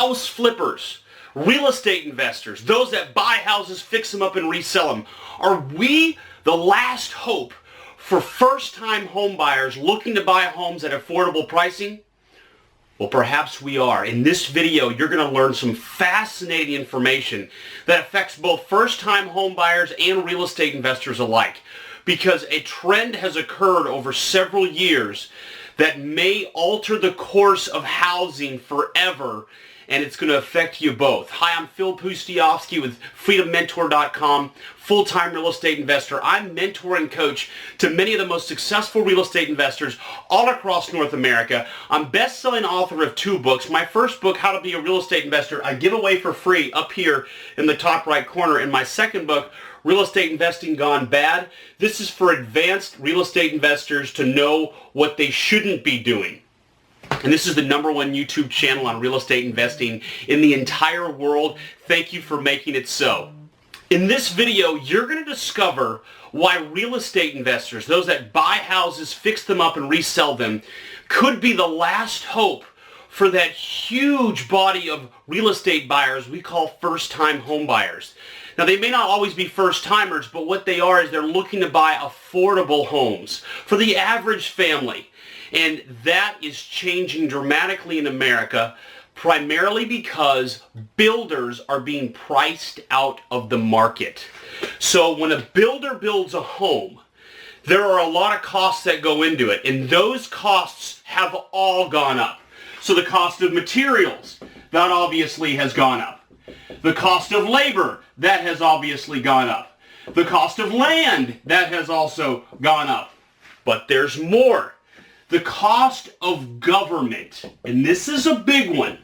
house flippers, real estate investors, those that buy houses, fix them up, and resell them. Are we the last hope for first-time home buyers looking to buy homes at affordable pricing? Well, perhaps we are. In this video, you're going to learn some fascinating information that affects both first-time home buyers and real estate investors alike, because a trend has occurred over several years that may alter the course of housing forever, and it's going to affect you both. Hi, I'm Phil Pustiowski with freedommentor.com, full-time real estate investor. I'm mentor and coach to many of the most successful real estate investors all across North America. I'm best-selling author of 2 books. My first book, How to Be a Real Estate Investor, I give away for free up here in the top right corner. And my second book, Real Estate Investing Gone Bad. This is for advanced real estate investors to know what they shouldn't be doing. And this is the #1 YouTube channel on real estate investing in the entire world. Thank you for making it so. In this video, you're going to discover why real estate investors, those that buy houses, fix them up, and resell them, could be the last hope for that huge body of real estate buyers we call first-time home buyers. Now, they may not always be first-timers, but what they are is they're looking to buy affordable homes for the average family. And that is changing dramatically in America, primarily because builders are being priced out of the market. So when a builder builds a home, there are a lot of costs that go into it, and those costs have all gone up. So the cost of materials, that obviously has gone up. The cost of labor, that has obviously gone up. The cost of land, that has also gone up. But there's more. The cost of government, and this is a big one.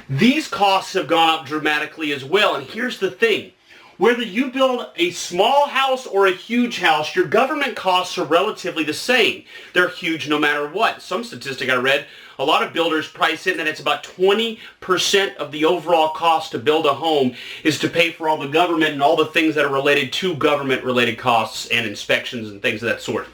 These costs have gone up dramatically as well, and here's the thing. Whether you build a small house or a huge house, your government costs are relatively the same. They're huge no matter what. Some statistic I read, a lot of builders price in that it's about 20% of the overall cost to build a home is to pay for all the government and all the things that are related to government-related costs and inspections and things of that sort.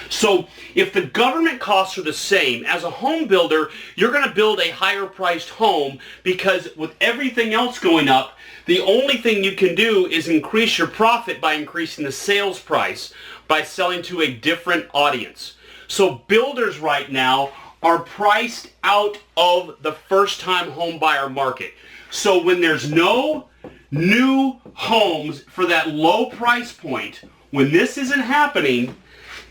So if the government costs are the same, as a home builder, you're going to build a higher-priced home because with everything else going up, the only thing you can do is increase your profit by increasing the sales price by selling to a different audience. So builders right now are priced out of the first-time home buyer market. So when there's no new homes for that low price point, when this isn't happening,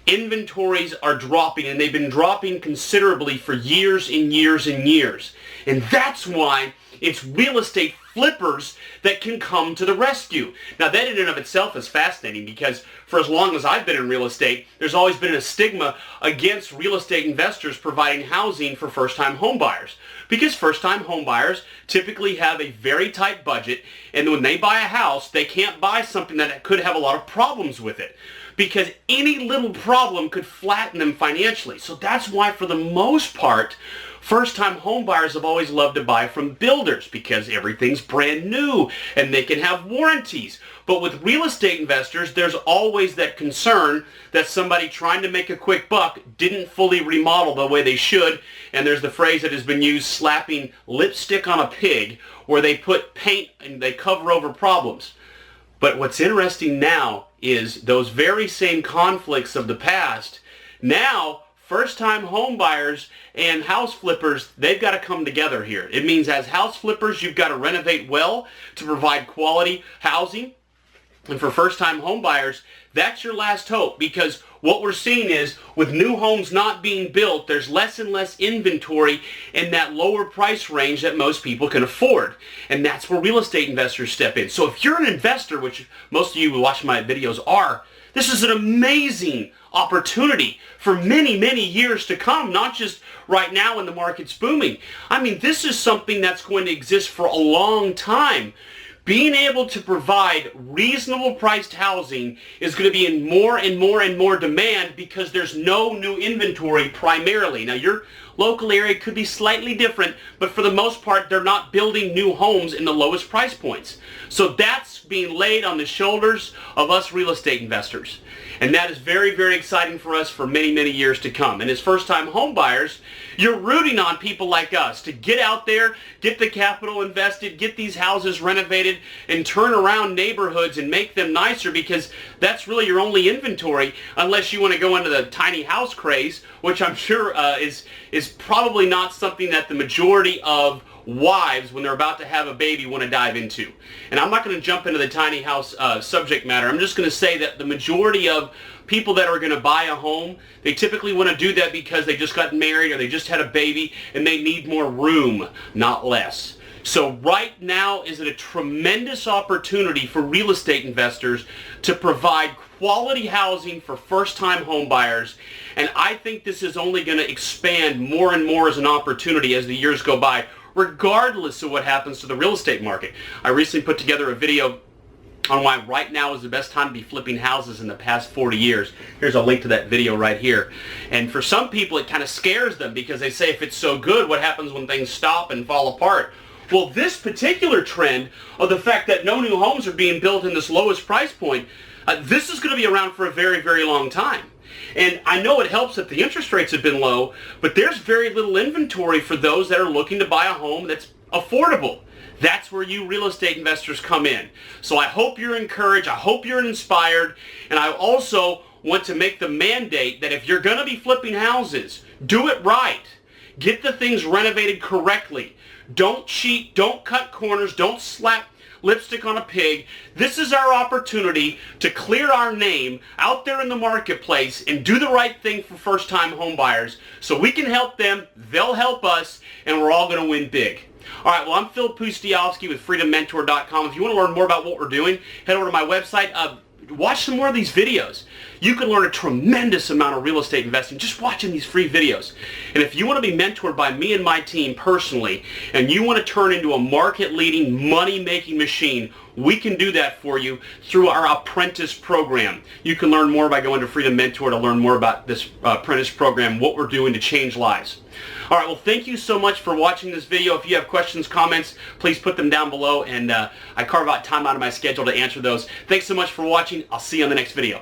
inventories are dropping, and they've been dropping considerably for years and years and years. And that's why it's real estate flippers that can come to the rescue. Now, that in and of itself is fascinating because for as long as I've been in real estate, there's always been a stigma against real estate investors providing housing for first-time home buyers. Because first-time home buyers typically have a very tight budget, and when they buy a house, they can't buy something that could have a lot of problems with it, because any little problem could flatten them financially. So that's why, for the most part, first-time home buyers have always loved to buy from builders because everything's brand new and they can have warranties. But with real estate investors, there's always that concern that somebody trying to make a quick buck didn't fully remodel the way they should. And there's the phrase that has been used, slapping lipstick on a pig, where they put paint and they cover over problems. But what's interesting now is those very same conflicts of the past. Now, first-time home buyers and house flippers, they've got to come together here. It means as house flippers, you've got to renovate well to provide quality housing. And for first-time home buyers, that's your last hope, because what we're seeing is with new homes not being built, there's less and less inventory in that lower price range that most people can afford. And that's where real estate investors step in. So if you're an investor, which most of you who watch my videos are, this is an amazing opportunity for many, many years to come, not just right now when the market's booming. I mean, this is something that's going to exist for a long time. Being able to provide reasonable priced housing is going to be in more and more and more demand because there's no new inventory primarily. Now, you're local area could be slightly different, but for the most part, they're not building new homes in the lowest price points. So that's being laid on the shoulders of us real estate investors. And that is very, very exciting for us for many, many years to come. And as first-time home buyers, you're rooting on people like us to get out there, get the capital invested, get these houses renovated, and turn around neighborhoods and make them nicer, because that's really your only inventory, unless you want to go into the tiny house craze, which I'm sure is probably not something that the majority of wives, when they're about to have a baby, want to dive into. And I'm not going to jump into the tiny house subject matter. I'm just going to say that the majority of people that are going to buy a home, they typically want to do that because they just got married or they just had a baby and they need more room, not less. So right now is a tremendous opportunity for real estate investors to provide quality housing for first-time home buyers, and I think this is only going to expand more and more as an opportunity as the years go by, regardless of what happens to the real estate market. I recently put together a video on why right now is the best time to be flipping houses in the past 40 years. Here's a link to that video right here. And for some people, it kind of scares them because they say, if it's so good, what happens when things stop and fall apart? Well, this particular trend of the fact that no new homes are being built in this lowest price point, this is going to be around for a very, very long time. And I know it helps that the interest rates have been low, but there's very little inventory for those that are looking to buy a home that's affordable. That's where you real estate investors come in. So I hope you're encouraged, I hope you're inspired, and I also want to make the mandate that if you're going to be flipping houses, do it right. Get the things renovated correctly. Don't cheat, don't cut corners, don't slap lipstick on a pig. This is our opportunity to clear our name out there in the marketplace and do the right thing for first-time home buyers so we can help them, they'll help us, and we're all going to win big. All right, well, I'm Phil Pustiowski with freedommentor.com. If you want to learn more about what we're doing, head over to my website. Watch some more of these videos. You can learn a tremendous amount of real estate investing just watching these free videos. And if you want to be mentored by me and my team personally, and you want to turn into a market-leading, money-making machine, we can do that for you through our apprentice program. You can learn more by going to Freedom Mentor to learn more about this apprentice program, what we're doing to change lives. All right, well, thank you so much for watching this video. If you have questions, comments, please put them down below, and I carve out time out of my schedule to answer those. Thanks so much for watching. I'll see you on the next video.